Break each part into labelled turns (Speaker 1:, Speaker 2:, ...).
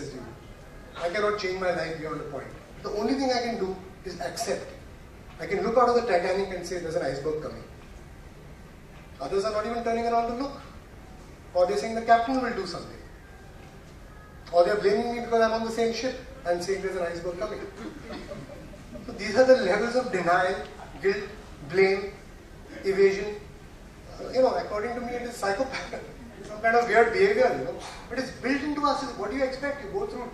Speaker 1: as you. I cannot change my life beyond a point. The only thing I can do is accept. I can look out of the Titanic and say there's an iceberg coming. Others are not even turning around to look. Or they're saying the captain will do something. Or they're blaming me because I'm on the same ship and saying there's an iceberg coming. So these are the levels of denial, guilt, blame, evasion. According to me, it is psychopath. Some kind of weird behavior, But it's built into us. What do you expect? You go through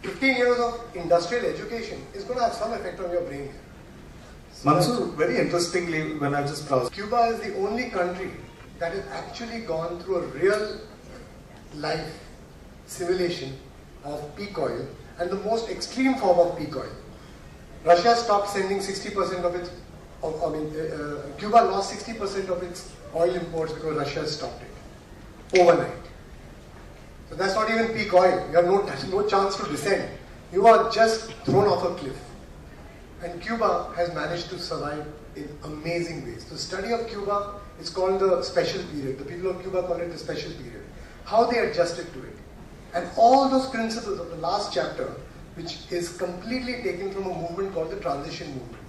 Speaker 1: 15 years of industrial education. It's going to have some effect on your brain.
Speaker 2: Mansoor, very interestingly, when I just browsed,
Speaker 1: Cuba is the only country that has actually gone through a real life simulation of peak oil and the most extreme form of peak oil. Russia stopped sending 60% of its, Cuba lost 60% of its oil imports because Russia stopped it overnight. So that's not even peak oil. You have no chance to descend. You are just thrown off a cliff. And Cuba has managed to survive in amazing ways. The study of Cuba is called the special period. The people of Cuba call it the special period. How they adjusted to it. And all those principles of the last chapter, which is completely taken from a movement called the transition movement.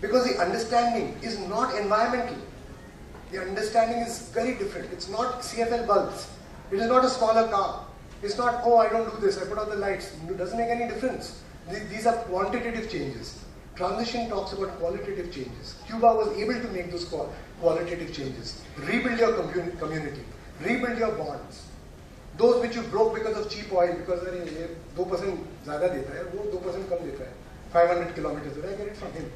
Speaker 1: Because the understanding is not environmental. The understanding is very different. It's not CFL bulbs. It is not a smaller car. It's not, oh, I don't do this, I put out the lights. It doesn't make any difference. These are quantitative changes. Transition talks about qualitative changes. Cuba was able to make those qualitative changes. Rebuild your community. Rebuild your bonds. Those which you broke because of cheap oil, because 2% ज़्यादा देता है, वो 2% कम देता है. 500 kilometers, I get it from him.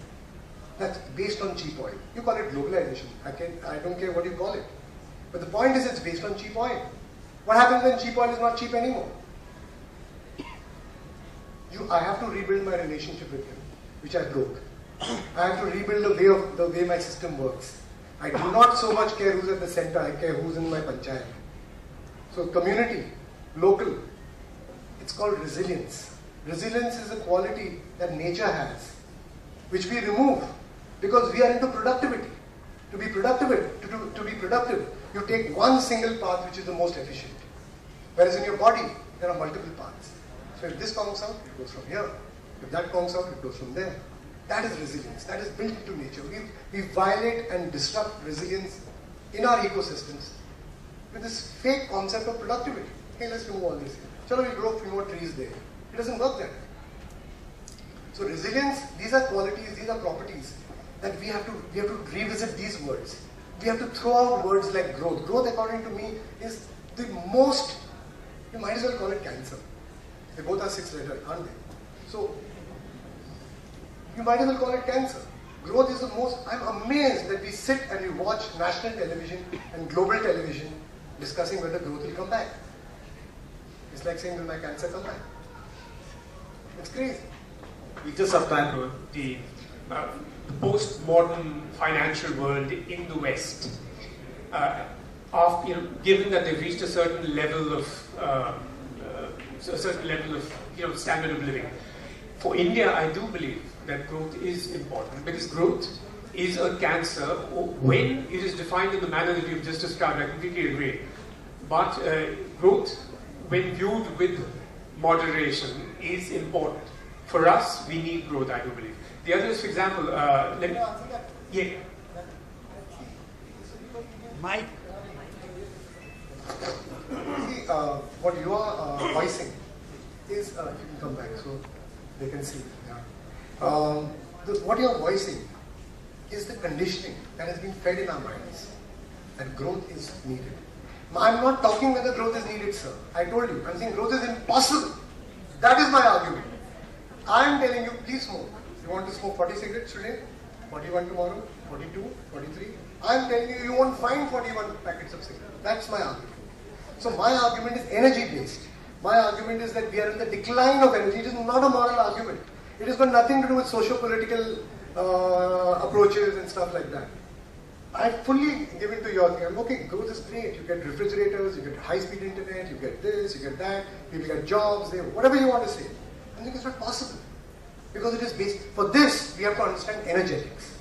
Speaker 1: That's based on cheap oil. You call it globalization. I don't care what you call it. But the point is it's based on cheap oil. What happens when cheap oil is not cheap anymore? I have to rebuild my relationship with him, which I broke. I have to rebuild the way my system works. I do not so much care who's at the center, I care who's in my panchayat. So community, local, it's called resilience. Resilience is a quality that nature has, which we remove because we are into productivity. To be productive, you take one single path which is the most efficient. Whereas in your body, there are multiple paths. So if this comes out, it goes from here. If that comes out, it goes from there. That is resilience. That is built into nature. We violate and disrupt resilience in our ecosystems with this fake concept of productivity. Hey, let's remove all this here. Chalo, we'll grow a few more trees there. It doesn't work that way. So resilience, these are qualities, these are properties that we have to revisit these words. We have to throw out words like growth. Growth, according to me, is the most, you might as well call it cancer. They both are 6-letter, aren't they? So, you might as well call it cancer. Growth is the most, I'm amazed that we sit and we watch national television and global television discussing whether growth will come back. It's like saying, will my cancer come back? It's crazy.
Speaker 2: we just have time to
Speaker 3: the post-modern financial world in the West, given that they've reached a certain level of standard of living. For India, I do believe that growth is important because growth is a cancer when it is defined in the manner that you've just described. I completely agree. But growth, when viewed with moderation, is important. For us, we need growth, I do believe. The other is, for example, let me answer that. Yeah.
Speaker 4: Mike.
Speaker 1: See, what you are voicing is, if you can come back so they can see. Yeah. What you are voicing is the conditioning that has been fed in our minds, that growth is needed. I'm not talking whether growth is needed, sir. I told you, I'm saying growth is impossible. That is my argument. I'm telling you, please smoke. You want to smoke 40 cigarettes today, 41 tomorrow, 42, 43. I'm telling you, you won't find 41 packets of cigarettes. That's my argument. So my argument is energy-based. My argument is that we are in the decline of energy. It is not a moral argument. It has got nothing to do with socio-political approaches and stuff like that. I fully give it to your thing. Okay, growth is great. You get refrigerators, you get high-speed internet, you get this, you get that, people get jobs, whatever you want to say. I think it's not possible. Because it is based, for this, we have to understand energetics.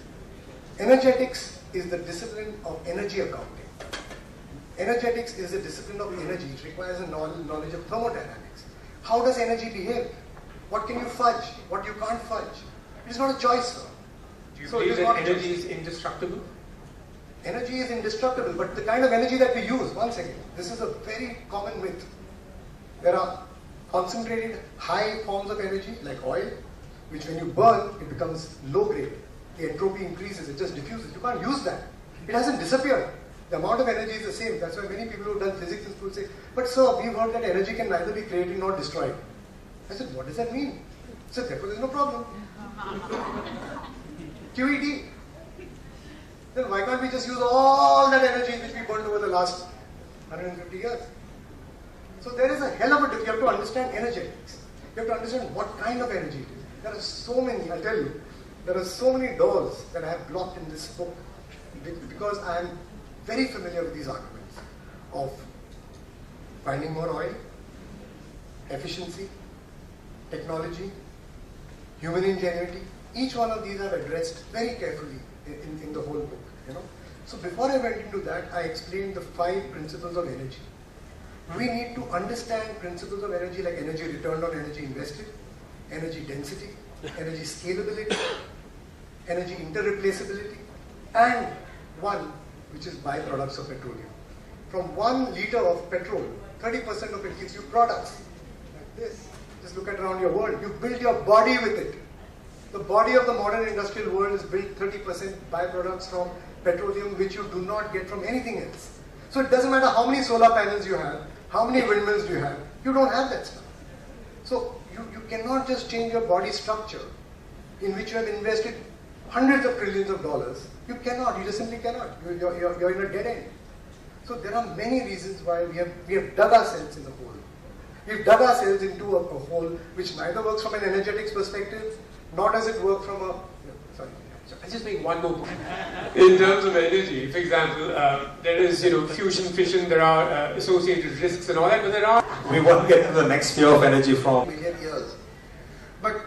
Speaker 1: Energetics is the discipline of energy accounting. Energetics is the discipline of energy. It requires a knowledge of thermodynamics. How does energy behave? What can you fudge? What you can't fudge? It is not a choice, sir.
Speaker 3: Do you
Speaker 1: So
Speaker 3: believe
Speaker 1: it is
Speaker 3: that
Speaker 1: not
Speaker 3: energy is indestructible?
Speaker 1: Energy is indestructible, but the kind of energy that we use, one second, this is a very common myth. There are concentrated high forms of energy like oil, which when you burn, it becomes low grade. The entropy increases, it just diffuses. You can't use that. It hasn't disappeared. The amount of energy is the same. That's why many people who have done physics in school say, but sir, we've heard that energy can neither be created nor destroyed. I said, what does that mean? I said, therefore there's no problem. QED. Then why can't we just use all that energy which we burned over the last 150 years? So there is a hell of a difference. You have to understand energetics. You have to understand what kind of energy it is. There are so many, I'll tell you, there are so many doors that I have blocked in this book because I am very familiar with these arguments of finding more oil, efficiency, technology, human ingenuity. Each one of these I've addressed very carefully in the whole book. So before I went into that, I explained the 5 principles of energy. We need to understand principles of energy like energy returned on energy invested, energy density, energy scalability, energy interreplaceability, and one which is byproducts of petroleum. From 1 liter of petrol, 30% of it gives you products like this. Just look at around your world. You build your body with it. The body of the modern industrial world is built 30% byproducts from petroleum, which you do not get from anything else. So it doesn't matter how many solar panels you have, how many windmills do you have, you don't have that stuff. So you cannot just change your body structure in which you have invested hundreds of trillions of dollars. You cannot, you just simply cannot. You're in a dead end. So there are many reasons why we have dug ourselves in the hole. We've dug ourselves into a hole which neither works from an energetics perspective, nor does it work from a... Sorry.
Speaker 3: I'll just make one more point. In terms of energy, for example, there is, fusion, fission, there are associated risks and all that, but there are...
Speaker 2: We won't get to the next sphere of energy from...
Speaker 4: million years. But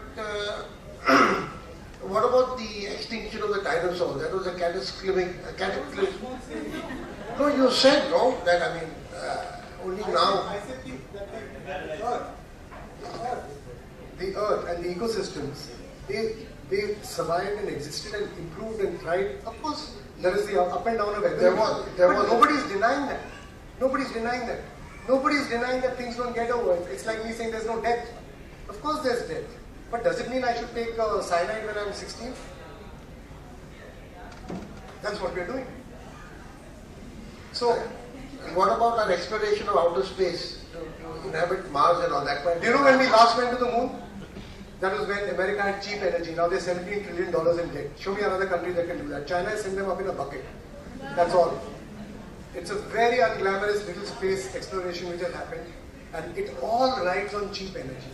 Speaker 4: what about the extinction of the dinosaurs? That was a cataclysmic... No, you said, no, that only now...
Speaker 1: I said the earth and the ecosystems, they survived and existed and improved and thrived. Of course, there is the up and down of everything. But nobody's denying that. Nobody's denying that. Nobody's denying that things don't get over. It's like me saying there's no death. Of course there's death. But does it mean I should take cyanide when I'm 16? That's what we're doing. So,
Speaker 4: and what about our exploration of outer space to inhabit Mars and all that?
Speaker 1: Do you know when we last went to the moon? That was when America had cheap energy. Now they're $17 trillion in debt. Show me another country that can do that. China has sent them up in a bucket. That's all. It's a very unglamorous little space exploration which has happened. And it all rides on cheap energy.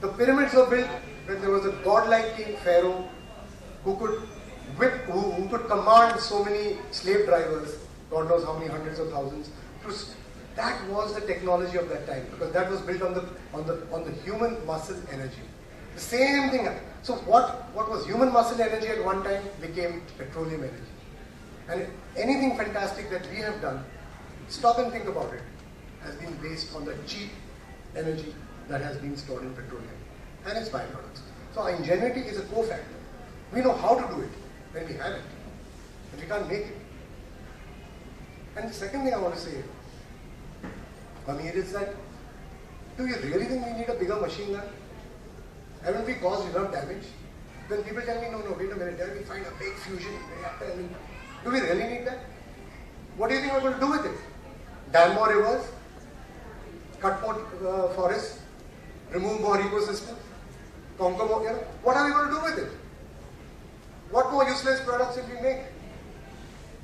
Speaker 1: The pyramids were built when there was a godlike king, Pharaoh, who could command so many slave drivers, God knows how many hundreds of thousands. That was the technology of that time, because that was built on the human muscle energy. The same thing. So what was human muscle energy at one time became petroleum energy. And anything fantastic that we have done, stop and think about it, has been based on the cheap energy that has been stored in petroleum and its byproducts. So our ingenuity is a cofactor. We know how to do it when we have it, but we can't make it. And the second thing I want to say, Amir, is that do you really think we need a bigger machine gun? Haven't we caused enough damage? Then people tell me, no, wait a minute, then we find a big fusion reactor. Do we really need that? What do you think we're going to do with it? Dam more rivers? Cut more forests? Remove more ecosystems? Conquer more? What are we going to do with it? What more useless products will we make?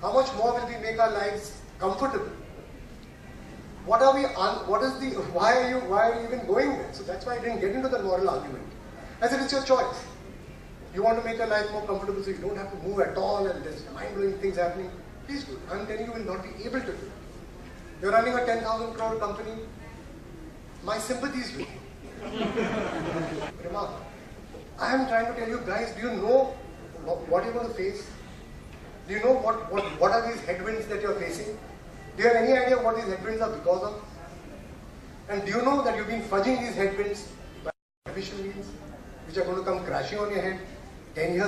Speaker 1: How much more will we make our lives comfortable? Why are you even going there? So that's why I didn't get into the moral argument. I said it's your choice. You want to make your life more comfortable so you don't have to move at all and there's mind-blowing things happening. Please do it. I'm telling you, you will not be able to do it. You're running a 10,000 crore company. My sympathies with you. Remark. I am trying to tell you guys, do you know what you're going to face? Do you know what are these headwinds that you're facing? Do you have any idea what these headwinds are because of? And do you know that you've been fudging these headwinds by artificial means, which are going to come crashing on your head 10 years